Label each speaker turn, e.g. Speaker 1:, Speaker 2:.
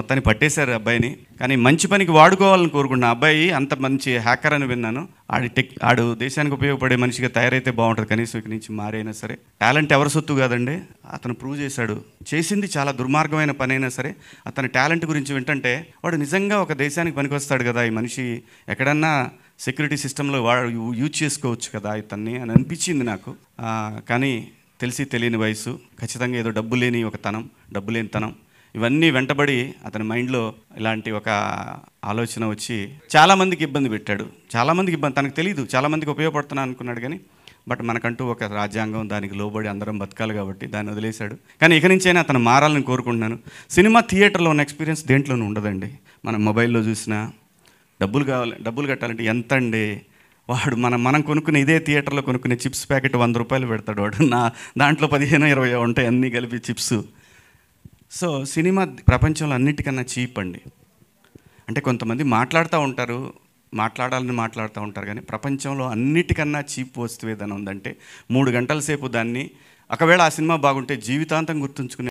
Speaker 1: మొత్తాన్ని పట్టేశారు అబ్బాయిని. కానీ మంచి పనికి వాడుకోవాలని కోరుకుంటున్నా. అబ్బాయి అంత మంచి హ్యాకర్ అని విన్నాను. ఆడు దేశానికి ఉపయోగపడే మనిషిగా తయారైతే బాగుంటుంది. కనీసం ఇక్కడి నుంచి మారైనా సరే. టాలెంట్ ఎవరి సొత్తు కాదండి, అతను ప్రూవ్ చేశాడు. చేసింది చాలా దుర్మార్గమైన పని అయినా సరే అతని టాలెంట్ గురించి వింటుంటే వాడు నిజంగా ఒక దేశానికి పనికొస్తాడు కదా, ఈ మనిషి ఎక్కడన్నా సెక్యూరిటీ సిస్టంలో వాడు యూజ్ చేసుకోవచ్చు కదా ఇతన్ని అని అనిపించింది నాకు. కానీ తెలిసి తెలియని వయసు, ఖచ్చితంగా ఏదో డబ్బు లేని తనం ఇవన్నీ వెంటబడి అతని మైండ్లో ఇలాంటి ఒక ఆలోచన వచ్చి చాలామందికి ఇబ్బంది పెట్టాడు. చాలామందికి ఇబ్బంది, తనకు తెలియదు, చాలామందికి ఉపయోగపడుతున్నా అనుకున్నాడు. కానీ బట్ మనకంటూ ఒక రాజ్యాంగం, దానికి లోబడి అందరం బతకాలి కాబట్టి దాన్ని వదిలేశాడు. కానీ ఇక నుంచైనా అతను మారాలని కోరుకుంటున్నాను. సినిమా థియేటర్లో ఉన్న ఎక్స్పీరియన్స్ దేంట్లోనూ ఉండదండి. మనం మొబైల్లో చూసినా డబ్బులు కట్టాలంటే ఎంత అండి. వాడు మనం కొనుక్కునే ఇదే థియేటర్లో కొనుక్కునే చిప్స్ ప్యాకెట్ 100 రూపాయలు పెడతాడు వాడు. దాంట్లో 15-20 ఉంటాయి అన్నీ కలిపి చిప్స్. సో సినిమా ప్రపంచంలో అన్నిటికన్నా చీప్ అండి. అంటే కొంతమంది మాట్లాడాలని మాట్లాడుతూ ఉంటారు కానీ ప్రపంచంలో అన్నిటికన్నా చీప్ వస్తువు ఏదైనా ఉందంటే 3 గంటల సేపు దాన్ని, ఒకవేళ ఆ సినిమా బాగుంటే జీవితాంతం గుర్తుంచుకునే